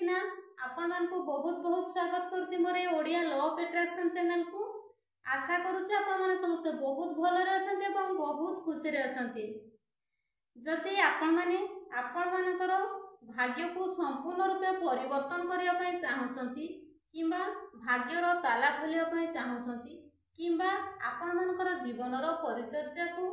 कृष्णा आपण मानकु बहुत बहुत स्वागत करुछि मोर ए Odia law of attraction channel को। आशा करुछि आपण माने समस्त बहुत भलरे अछंती एवं बहुत खुशी रे अछंती। जदि आपण मानकर भाग्य को संपूर्ण रूपे परिवर्तन करिया पई चाहउछंती किंबा भाग्यर ताला खोलिया पई चाहउछंती किंबा आपण मानकर जीवन रो परिचर्या को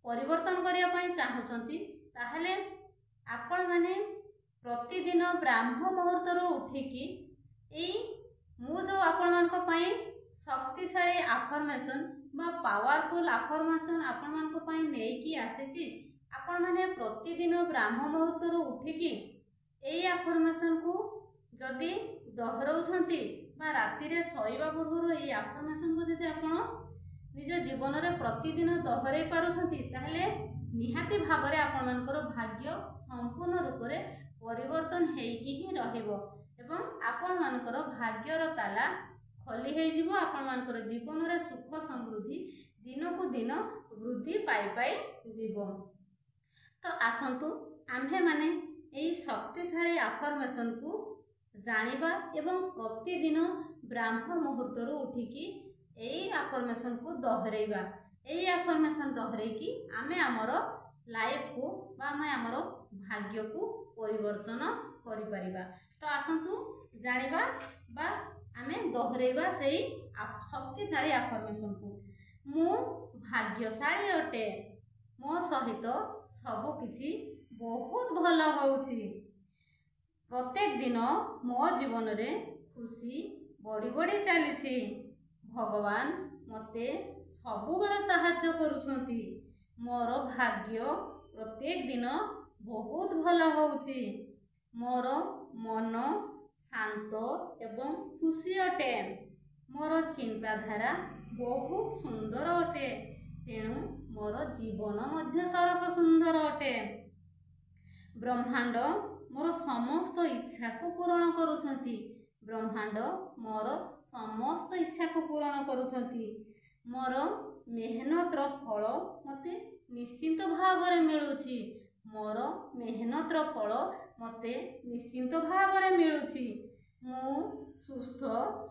परिवर्तन करिया पई चाहउछंती ताहले आपण माने प्रतिदिन ब्राह्म मुहूर्त उठिकी मु जो आपण मानक पई शक्तिशाली अफर्मेशन बा पावरफुल अफर्मेशन आपण मानक पई नेकी आसेची। आपण माने प्रतिदिन ब्राह्म मुहूर्त उठिकी एई अफर्मेशन को जदि दोहराउछंती बा राति रे सोइबा पूर्व एई अफर्मेशन को जदि आपण निज जीवन रे प्रतिदिन दोहराई पारुछंती ताहले निहाती भाबरे आपण मानकर भाग्य संपूर्ण रूप रे परिवर्तन हेकी ही रहिबो एवं आपण मानकर भाग्यर ताला खोली हे जिवो। आपण मानकर जीवन रे सुख समृद्धि दिन को दिन वृद्धि पाई पाई जीवो। तो आसंतु आम्भे माने एई शक्तिशाली अफर्मेशन को जानिबा एवं प्रतिदिन ब्राह्म मुहूर्त उठिकी एई अफर्मेशन को दोहराइबा। एई अफर्मेशन दोहराइकी आमे हमर लाइफ को बा आमे हमर भाग्य को परिवर्तन करि परिबा। तो आसंतु जानिबा बा आमे दोहराइबा सेई शक्तिशाली अफर्मेशन को। मु भाग्यशाली अटे, मो सहित सब किछि बहुत भल होउछि। प्रत्येक दिन मो जीवन रे खुशी बढ़ी बढ़ी चलीछि। भगवान मते सबु बेले सहाय्य करूछंती। मोर भाग्य प्रत्येक दिन बहुत भल होउछि। मोर मन शांत एवं खुशी अटे। मोर चिंताधारा बहुत सुंदर अटे, तेणु मोर जीवन मध्य सरस सुंदर अटे। ब्रह्मांड मोर समस्त इच्छा को पूर्ण करूछंती। ब्रह्मांड मोर समस्त इच्छा को पूर्ण करूछंती। मोर मेहनत रो फल मते निश्चिंत भाव में मिलुछि। मोर मेहनत रो फल मते निश्चिंत भाव में मिलुछि। मु सुस्थ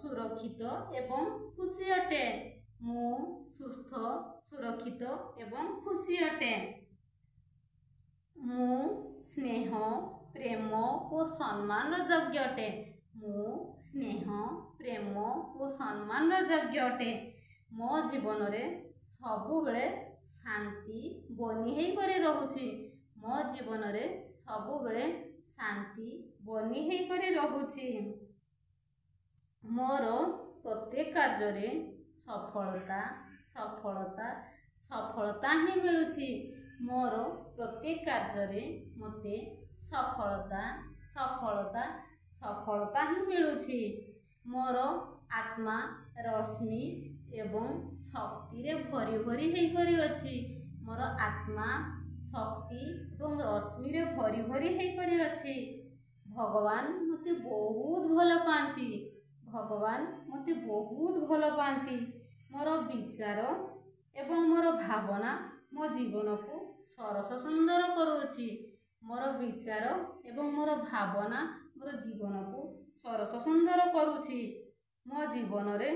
सुरक्षित एवं खुशी अटे। मु सुस्थ सुरक्षित एवं खुशी अटे। मु स्नेह प्रेम और सम्मान योग्य अटे। मु स्नेह प्रेम और सम्मान योग्य अटे। मो जीवन रे सबु बेले शांति बनी हेई करे रहुछि। मो जीवन रे सबु बेले शांति बनी हेई करे रहुछि। मोर प्रत्येक कार्य रे सफलता सफलता सफलता ही मिलुछि। मोर प्रत्येक कार्य रे मते सफलता सफलता सफलता ही मिलुछि। मोर आत्मा रश्मि एवं शक्ति रे भरी भरी हेई करी अछि। मोर आत्मा शक्ति एवं रश्मि रे भरी भरी हेई करी अछि। भगवान मते बहुत भल पांती। भगवान मते बहुत भल पांती। मोर विचार एवं मोर भावना मो जीवन को सरस सुंदर करूछि। मोर विचार एवं मोर भावना मोर जीवन को सरस सुंदर करूछि। मो जीवन रे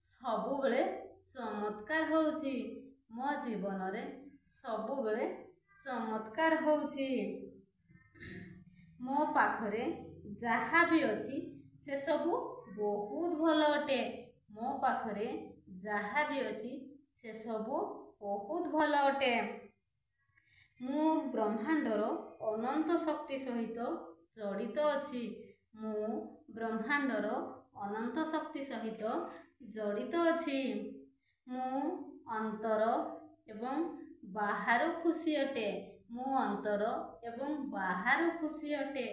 सबु बेले चमत्कार होउछि। मो जीवन रे सबु बेले चमत्कार होउछि। मो पाखरे जहा भी अछि से सबु बहुत भल अटे। मो पाखरे जहा भी अछि से सबु बहुत भल अटे। मु ब्रह्मांडर अनंत शक्ति सहित जड़ित अछि। मु ब्रह्मांडर अनंत शक्ति सहित जड़ित अछि। मु अंतर एवं बाहर खुशी अटे। मु अंतर एवं बाहर खुशी अटे।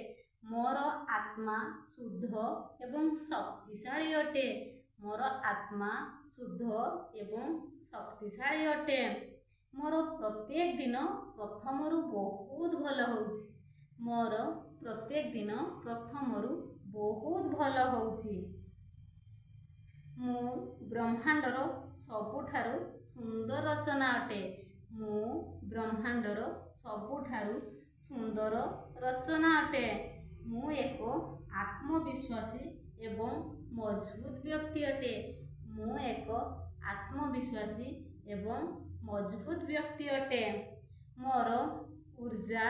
मोर आत्मा शुद्ध एवं शक्तिशाली अटे। मोर आत्मा शुद्ध एवं शक्तिशाली अटे। मोर प्रत्येक दिन प्रथम रु बहुत भल होउछि। मोर प्रत्येक दिन प्रथम रु बहुत भल होउछि। मु ब्रह्मांडर सबुठारु सुंदर रचना अटे। मु ब्रह्मांडर सबुठारु सुंदर रचना अटे। मु एको आत्मविश्वासी एवं मजबूत व्यक्ति अटे। मु एक आत्मविश्वासी एवं मजबूत व्यक्ति अटे। मोर ऊर्जा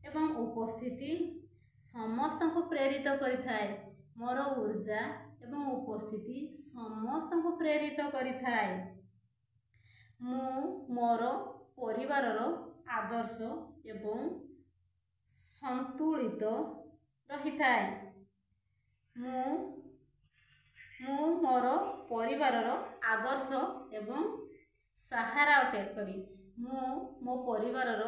एवं उपस्थिति समस्त को प्रेरित करिथाए। मोर ऊर्जा एवं उपस्थिति समस्त को प्रेरित करिथाए। मु मोर परिवारर आदर्श एवं संतुलित रही थाए। मु मोर परिवारर आदर्श एवं सहारा अटे। मु मो परिवारर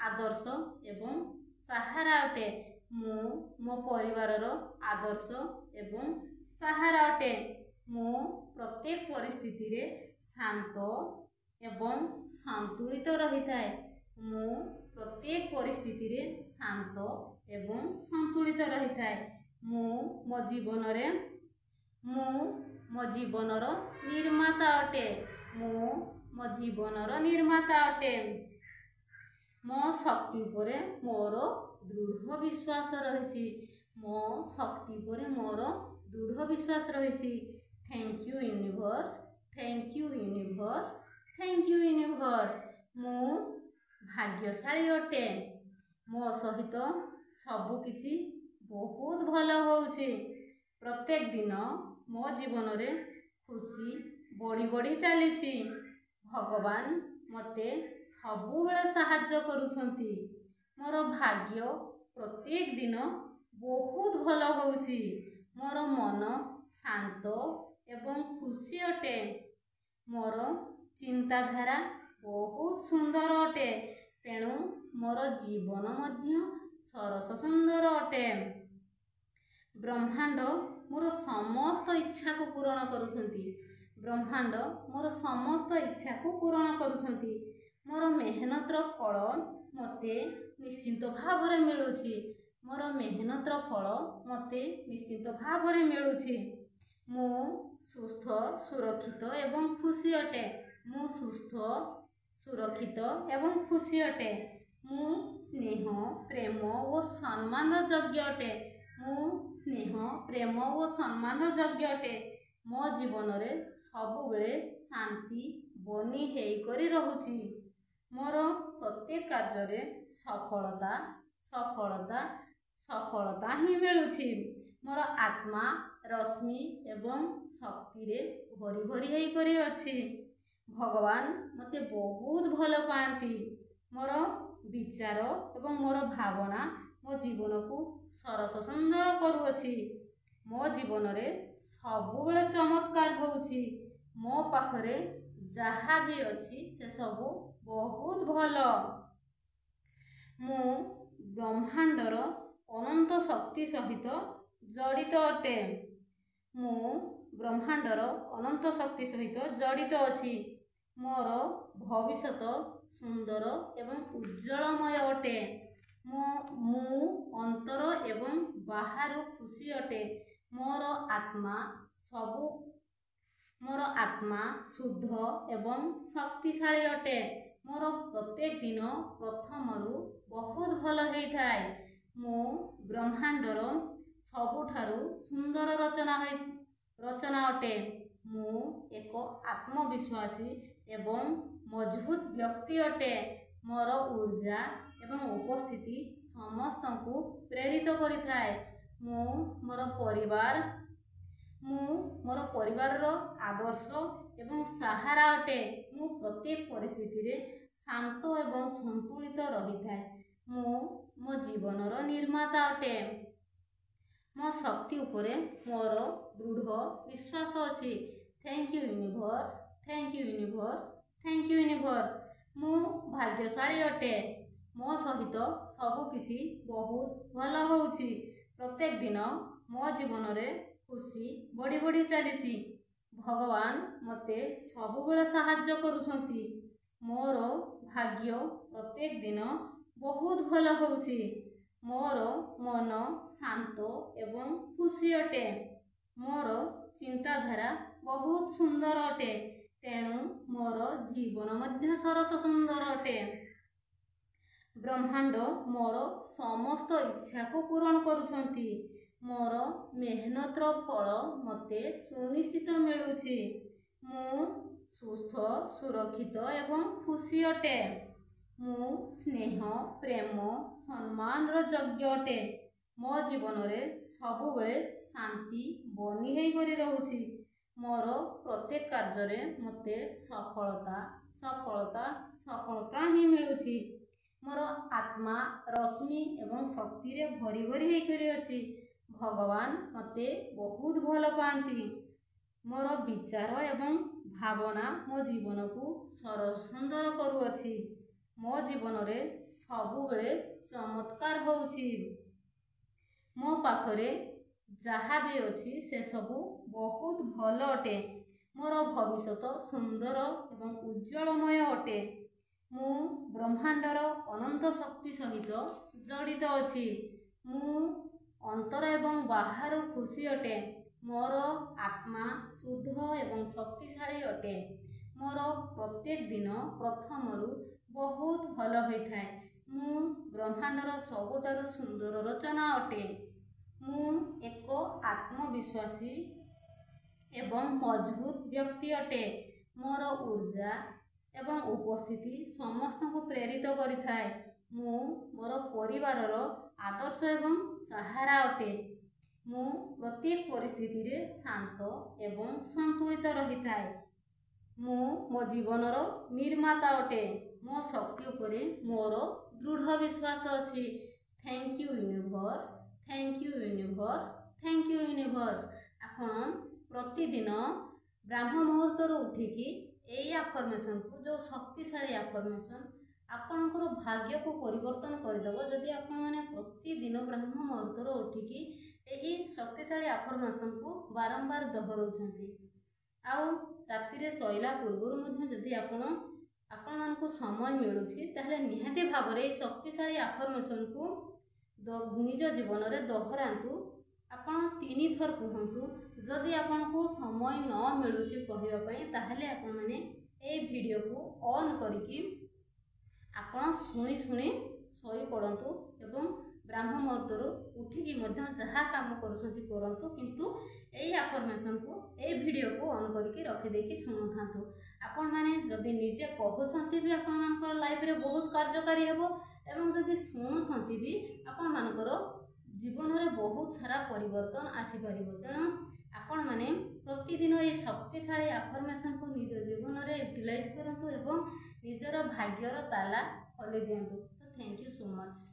आदर्श एवं सहारा अटे। मु मो परिवारर आदर्श एवं सहारा अटे। मु प्रत्येक परिस्थिति रे शांत एवं संतुलित रही थाए। मु प्रत्येक परिस्थिति रे शांत एवं संतुलित रही थाए। मु मो जीवनर निर्माता अटे। मु मो जीवनर निर्माता अटे। मो शक्ति उपरे मोर दृढ़ विश्वास रही। मो शक्ति उपरे मोर दृढ़ विश्वास रही। Thank you universe, thank you universe, thank you universe. मु भाग्यशाली अटे। मो सहित सबकिछि बहुत भल होउछि। प्रत्येक दिन मो जीवन रे खुशी बढ़ी बढ़ी चली। भगवान मते सबु बेले सहाय्य करूछंती। मोर भाग्य प्रत्येक दिन बहुत भल होउछि। मोर मन शांत एवं खुशी अटे। मोर चिंताधारा बहुत सुंदर अटे। तेणु मोर जीवन मध्य सरस सुंदर अटे। ब्रह्मांड मोर समस्त इच्छा को पूर्ण करूछंती। ब्रह्मांड मोर समस्त इच्छा को पूर्ण करूछंती। मोर मेहनतर फल मते निश्चिंत भावरे मिलुछि। मोर मेहनतर फल मते निश्चिंत भावरे मिलुछि। मु सुस्थ सुरक्षित एवं खुशी अटे। मु सुस्थ सुरक्षित एवं खुशी अटे। मु स्नेह प्रेम और सम्मान योग्य अटे। मु स्नेह प्रेम और सम्मान योग्य अटे। मो जीवन रे सबु बेले शांति बनी हेई करी रहुछि। मोर प्रत्येक कार्य रे सफलता सफलता सफलता ही मिलुछि। मोर आत्मा रश्मि एवं शक्ति रे भरी भरी हेई करी अछि। भगवान मते बहुत भल पाती। मोर विचार एवं मोर भावना मो जीवन को सरस सुंदर करुअछि। मो जीवन रे सबु बेले चमत्कार होउछि। मो पाखरे जहा भी अछि से सबु बहुत भल। मु ब्रह्मांडर अनंत शक्ति सहित जड़ित अटे। मु ब्रह्मांडर अनंत शक्ति सहित जड़ित अछि। मोर भविष्यत सुंदर एवं उज्जवलमय अटे। मु अंतर एवं बाहर खुशी अटे। मोर आत्मा शुद्ध एवं शक्तिशाली अटे। मोर प्रत्येक दिन प्रथमरु बहुत भल हेई थाए। मु ब्रह्मांडर सबुठारु सुंदर रचना अटे। मु एक आत्मविश्वासी एवं मजबूत व्यक्ति अटे। मोर ऊर्जा एवं उपस्थिति समस्त को प्रेरित करिथाए। मु मोर परिवार आदर्श एवं सहारा अटे। मु प्रत्येक परिस्थिति रे शांत एवं संतुलित रही थाए। मु मो जीवनर निर्माता अटे। मो शक्ति उपरे मोर दृढ़ विश्वास अछि। Thank you universe, thank you universe, thank you universe. मु भाग्यशाली अटे। मो सहित सबकिछि बहुत भल होउछि। प्रत्येक दिन मो जीवन रे खुशी बढ़ी बढ़ी चली। भगवान मते सबु बेले सहाय्य करूछंती। मोर भाग्य प्रत्येक दिन बहुत भल होउछि। मोर मन शांत एवं खुशी अटे। मोर चिंताधारा बहुत सुंदर अटे। तेणु मोर जीवन मध्य सरस सुंदर अटे। ब्रह्मांड मोर समस्त इच्छा को पूर्ण करूछंती। मोर मेहनतर फल मते सुनिश्चित मिलुछि। मु सुस्थ सुरक्षित एवं खुशी अटे। मु स्नेह प्रेम सम्मान योग्य अटे। मो जीवन में सबुबले शांति बनी है करी रहुछि। मोर प्रत्येक कार्य मते सफलता सफलता सफलता ही मिलुछि। मोर आत्मा रश्मि एवं शक्ति रे भरी भरी है करी अछि। भगवान मते बहुत भल पाती। मोर विचार एवं भावना मो जीवन को सुंदर करुअछि। मो जीवन में सबुबले चमत्कार होउछि। मो पाखरे जहाँ भी अच्छी से सबू बहुत भल अटे। मोर भविष्य सुंदर एवं उज्जवलमय अटे। मु ब्रह्मांडर अनंत शक्ति सहित जड़ित अछि। मु अंतर एवं बाहर खुशी अटे। मोर आत्मा शुद्ध एवं शक्तिशाली अटे। मोर प्रत्येक दिन प्रथमरु बहुत भल होता है। मु ब्रह्मांडर सबुठारु सुंदर रचना अटे। मु एक आत्मविश्वासी एवं मजबूत व्यक्ति अटे। मोर ऊर्जा एवं उपस्थिति समस्त को प्रेरित करिथाए। मु मोर परिवारर आदर्श एवं सहारा अटे। मु प्रत्येक परिस्थिति रे शांत एवं संतुलित रही थाए। मु मो जीवनर निर्माता अटे। मो शक्ति उपरे मोर दृढ़ विश्वास अछि। Thank you universe, thank you universe, thank you universe. आपण प्रतिदिन ब्राह्म मुहूर्त उठिकी यही आफर्मेशन को जो शक्तिशाली आफर्मेशन आपणकर भाग्य को परिवर्तन करदेव। जदि आपण मैंने प्रतिदिन ब्राह्म मुहूर्त उठिकी यही शक्तिशाली आफर्मेशन को बारंबार दोहराउछंती। आउ राति शोइला पूर्व जदि आपण मानक समय मिलुछि ताहले निहाती भाव में शक्तिशाली आफर्मेशन को निज जीवन में दोहरातु। आपण 3 थर कहतु। जदि आपण को समय न मिलुछि कहवाई ताहले आपण माने ए वीडियो को ऑन करिकी आपण सुनी सुनी सोई पड़तु एवं ब्राह्म मुहूर्त उठिकी जहाँ काम करतु। किंतु यही आफर्मेशन को ए वीडियो को ऑन करके रखिदेकी शुणुथातु। आपण माने जदि निजे कहउछंती भी आपण मानकर लाइफ रे बहुत कार्यकारी हेबो एवं जदि शुणुछंती भी आपण मानकर जीवन में बहुत सारा परिवर्तन आसी परिबो। तेणु आपण माने प्रतिदिन ये शक्तिशाली आफर्मेशन को निज जीवन में यूटिलाइज करंतु एवं निजर भाग्यर ताला खोली दियंतु। तो थैंक यू सो मच।